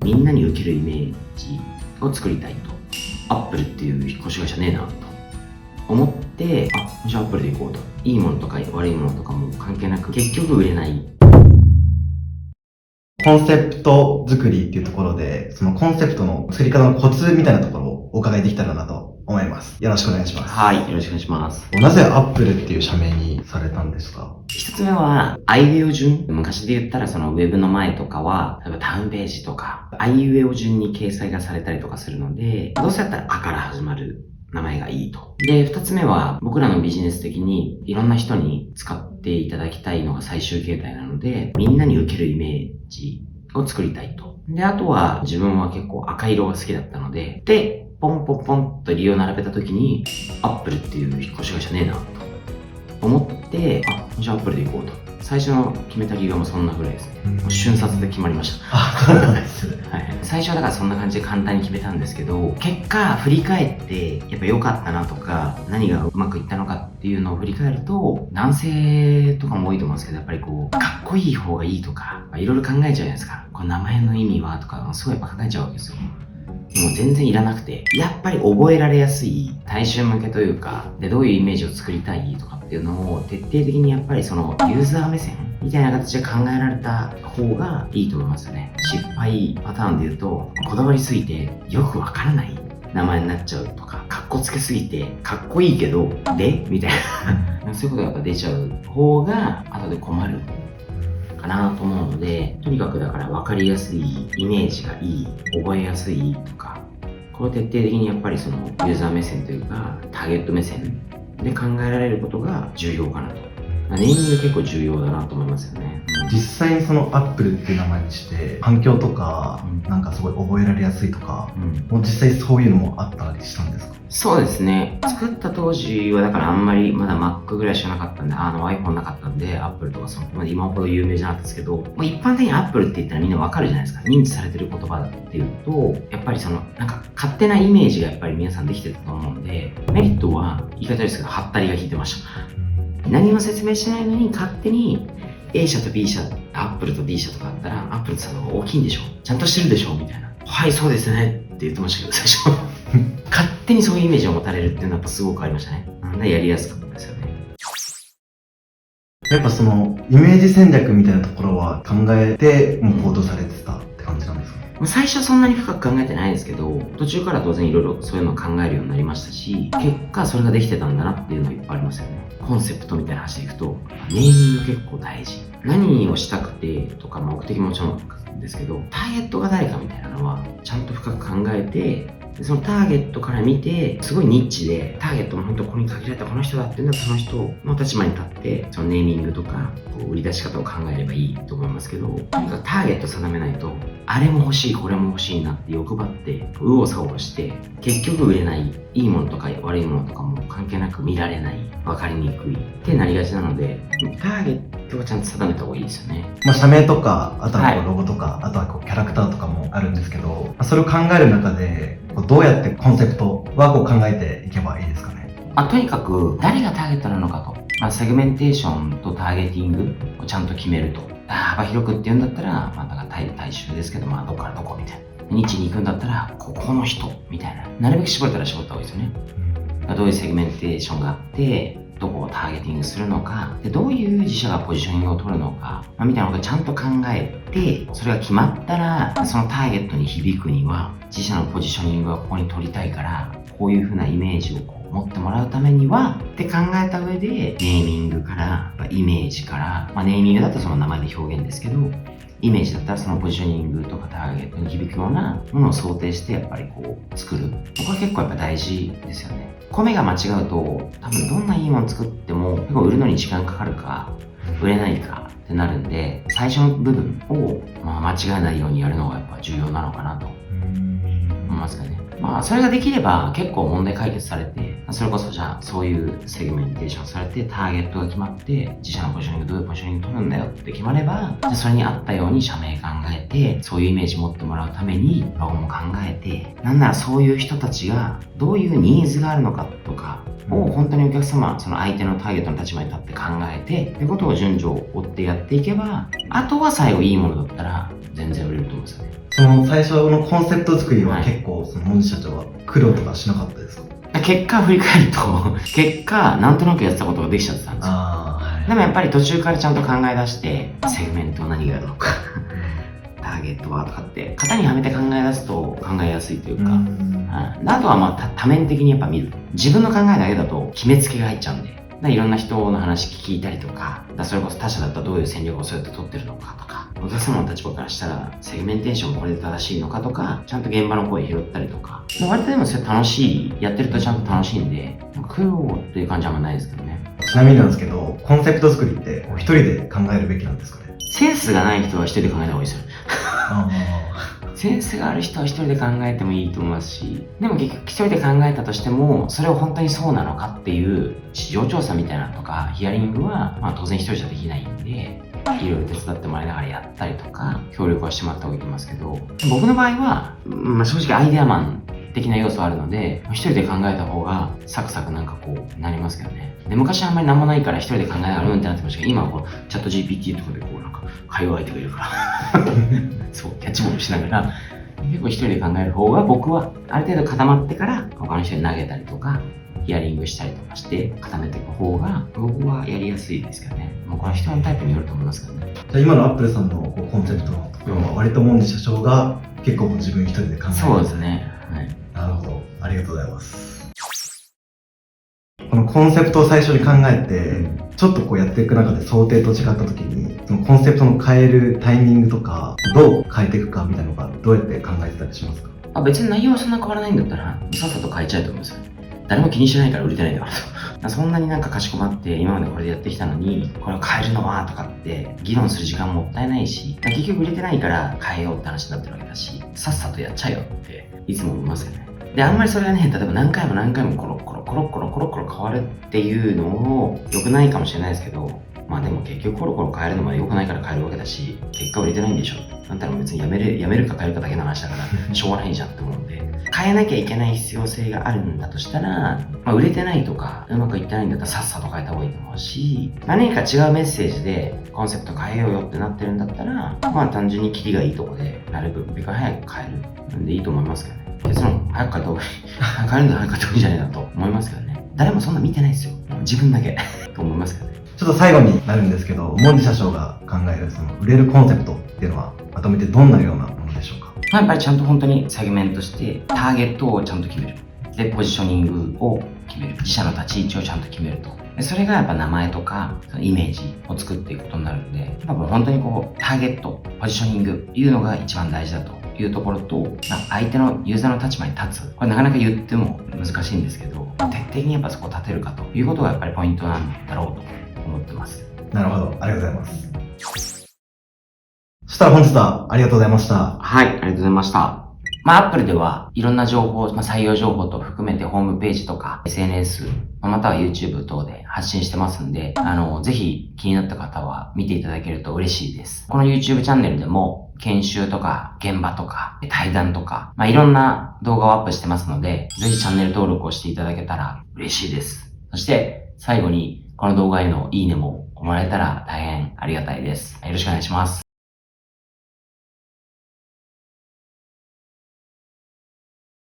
みんなに受けるイメージを作りたいと。アップルっていう引っ越し会社ねえなと思って、じゃあアップルで行こうと。いいものとか悪いものとかも関係なく、結局売れない。コンセプト作りっていうところで、そのコンセプトの作り方のコツみたいなところをお伺いできたらなと思います。よろしくお願いします。はい、よろしくお願いします。なぜアップルっていう社名にされたんですか？一つ目は、アイウェオ順。昔で言ったらそのウェブの前とかは、例えばタウンページとか、アイウェオ順に掲載がされたりとかするので、どうせやったらあから始まる名前がいいと。で、二つ目は、僕らのビジネス的にいろんな人に使っていただきたいのが最終形態なので、みんなに受けるイメージを作りたいと。で、あとは自分は結構赤色が好きだったので、ポンポンポンと理由を並べた時に、アップルっていう引っ越し会社ねえなと思って、じゃあアップルで行こうと。最初の決めた理由はもうそんなぐらいですね。もう瞬殺で決まりました。そうなんです。はい。最初はだからそんな感じで簡単に決めたんですけど、結果振り返ってやっぱ良かったなとか、何がうまくいったのかっていうのを振り返ると、男性とかも多いと思うんですけど、やっぱりこう、かっこいい方がいいとか、いろいろ考えちゃうじゃないですか。この名前の意味はとか、すごいやっぱ考えちゃうわけですよ。もう全然いらなくて、やっぱり覚えられやすい、大衆向けというか、で、どういうイメージを作りたいとかっていうのを徹底的にやっぱりそのユーザー目線みたいな形で考えられた方がいいと思いますよね。失敗パターンで言うと、こだわりすぎてよくわからない名前になっちゃうとか、かっこつけすぎてかっこいいけど、でみたいな。そういうことがやっぱ出ちゃう方が後で困るかなと思うので、とにかくだから分かりやすい、イメージがいい、覚えやすいとか、これを徹底的にやっぱりそのユーザー目線というかターゲット目線で考えられることが重要かなと。ネーミング結構重要だなと思いますよね。実際にそのアップルっていう名前にして反響とか、なんかすごい覚えられやすいとか、もう実際そういうのもあったりしたんですか？そうですね。作った当時はだからあんまりまだ Mac ぐらいしかなかったんで、iPhone なかったんで、Apple とかそのまで今ほど有名じゃなかったですけど、もう一般的に Apple って言ったらみんなわかるじゃないですか。認知されてる言葉だっていうと、やっぱりそのなんか勝手なイメージがやっぱり皆さんできてたと思うんで、メリットは言い方ですけど、ハッタリが引いてました。何も説明してないのに勝手に A 社と B 社、Apple と D 社とかあったら、Apple さんの方が大きいんでしょ、ちゃんとしてるでしょみたいな。はい、そうですねって言ってましたけど、最初。勝手にそういうイメージを持たれるっていうのはやっぱすごくありましたね。なんでやりやすかったですよね。やっぱそのイメージ戦略みたいなところは考えてもう行動されてたって感じなんですか？最初はそんなに深く考えてないですけど、途中から当然いろいろそういうのを考えるようになりましたし、結果それができてたんだなっていうのはいっぱいありますよね。コンセプトみたいな話でいくと、ネーミング結構大事。何をしたくてとか目的もちろんですけど、ターゲットが誰かみたいなのはちゃんと深く考えて、そのターゲットから見て、すごいニッチで、ターゲットも本当ここに限られたこの人だっていうのはその人の立場に立って、そのネーミングとか、売り出し方を考えればいいと思いますけど、とにかくターゲット定めないと、あれも欲しい、これも欲しいなって欲張って、右往左往して、結局売れない、いいものとか悪いものとかも関係なく見られない、分かりにくいってなりがちなので、ターゲットをちゃんと定めた方がいいですよね。社名とか、あとはロゴとか、あとはキャラクターとかもあるんですけど、それを考える中で、どうやってコンセプトは考えていけばいいですかね？とにかく誰がターゲットなのかと、セグメンテーションとターゲティングをちゃんと決めると。幅広くっていうんだったら、だから大衆ですけど、どこからどこみたいな。ニッチに行くんだったら、ここの人みたいな。なるべく絞れたら絞った方がいいですよね。どういうセグメンテーションがあって、どこをターゲティングするのか、でどういう自社がポジショニングを取るのか、みたいなことをちゃんと考えて、それが決まったら、そのターゲットに響くには、自社のポジショニングはここに取りたいから、こういう風なイメージを持ってもらうためにはって考えた上で、ネーミングから、イメージから、ネーミングだったらその名前で表現ですけど、イメージだったらそのポジショニングとかターゲットに響くようなものを想定してやっぱり作る。これ結構やっぱ大事ですよね。米が間違うと多分どんないいもの作っても結構売るのに時間かかるか売れないかってなるんで、最初の部分を間違えないようにやるのがやっぱ重要なのかなと思いますかね。それができれば結構問題解決されて、それこそじゃあそういうセグメンテーションされてターゲットが決まって自社のポジショニングどういうポジショニング取るんだよって決まれば、じゃあそれに合ったように社名考えて、そういうイメージ持ってもらうためにロゴも考えて、なんならそういう人たちがどういうニーズがあるのかとかを本当にお客様、その相手のターゲットの立場に立って考えてってことを順序を追ってやっていけば、あとは最後いいものだったら全然売れると思うんですよね。その最初のコンセプト作りははい結構、そのモンジ社長は苦労とかしなかったですか？結果振り返ると、結果、なんとなくやってたことができちゃってたんですよ。ああ、はい。でもやっぱり途中からちゃんと考え出して、セグメントは何がやるのか、ターゲットはとかって、型にはめて考え出すと考えやすいというか、あとはまあ多面的にやっぱ見る。自分の考えだけだと決めつけが入っちゃうんで、いろんな人の話聞いたりとか、それこそ他社だったらどういう戦略をそうやって取ってるのかとか、お客様の立場からしたらセグメンテーションこれで正しいのかとか、ちゃんと現場の声拾ったりとか、割とでもそれ楽しい、やってるとちゃんと楽しいんで、苦労っていう感じはあんまないですけどね。ちなみになんですけど、コンセプト作りって一人で考えるべきなんですかね？センスがない人は一人で考えた方がいいですよ。あセンスがある人は一人で考えてもいいと思いますし、でも結局一人で考えたとしても、それを本当にそうなのかっていう市場調査みたいなのとか、ヒアリングは、まあ当然一人じゃできないんで、いろいろ手伝ってもらいながらやったりとか、協力はしてもらった方がいいと思いますけど、僕の場合は、まあ正直アイデアマン的な要素はあるので、一人で考えた方がサクサクなんかこうなりますけどね。で、昔あんまり何もないから一人で考えながらってなってましたけど、今はこう、チャット GPT とかでこうなんか会話相手がいるから、そう、キャッチボールしながら、結構一人で考える方が僕はある程度固まってから他の人に投げたりとか、ヒアリングしたりとかして固めていく方が僕はやりやすいですけどね。もうこれは人のタイプによると思いますけどね。じゃあ今のアップルさんのこうコンセプトのところは割とモンジ社長が結構もう自分一人で考える。そうですね。はい。なるほど。ありがとうございます。このコンセプトを最初に考えて、ちょっとこうやっていく中で想定と違った時に、そのコンセプトの変えるタイミングとか、どう変えていくかみたいなのがどうやって考えてたりしますか？別に内容はそんな変わらないんだったら、さっさと変えちゃえと思うんですよ。誰も気にしないから売れてないんだからと。そんなになんかかしこまって今までこれでやってきたのに、これを変えるのはとかって議論する時間もったいないし、結局売れてないから変えようって話になってるわけだし、さっさとやっちゃえよっていつも思いますよね。で、あんまりそれがね、例えば何回も何回もコロッコロ変わるっていうのも良くないかもしれないですけど、まあでも結局コロコロ変えるのも良くないから変えるわけだし、結果売れてないんでしょ。なんたら別にやめるか変えるかだけの話だから、しょうがないじゃんって思うんで、変えなきゃいけない必要性があるんだとしたら、まあ、売れてないとか、うまくいってないんだったらさっさと変えた方がいいと思うし、何か違うメッセージでコンセプト変えようよってなってるんだったら、まあ単純にキリがいいとこで、なるべく早く変えるんでいいと思いますけどね。結論、早く変えた方がいい。変えるんだ早く変えた方がいいんじゃないかと思いますけどね。誰もそんな見てないですよ。自分だけと思いますけどね。ちょっと最後になるんですけど、モンジ社長が考えるその売れるコンセプトっていうのは、まとめてどんなようなものでしょうか？やっぱりちゃんと本当にセグメントして、ターゲットをちゃんと決める。で、ポジショニングを決める。自社の立ち位置をちゃんと決めると。でそれがやっぱ名前とか、イメージを作っていくことになるんで、多分本当にこう、ターゲット、ポジショニングいうのが一番大事だというところと、相手のユーザーの立場に立つ。これなかなか言っても難しいんですけど、徹底的にやっぱそこを立てるかということがやっぱりポイントなんだろうと思ってます。なるほど。ありがとうございます。そしたら本日はありがとうございました。はい、ありがとうございました。Apple ではいろんな情報、採用情報と含めてホームページとか SNS、または YouTube 等で発信してますんで、ぜひ気になった方は見ていただけると嬉しいです。この YouTube チャンネルでも研修とか現場とか対談とか、いろんな動画をアップしてますので、ぜひチャンネル登録をしていただけたら嬉しいです。そして最後にこの動画へのいいねももらえたら大変ありがたいです。よろしくお願いします。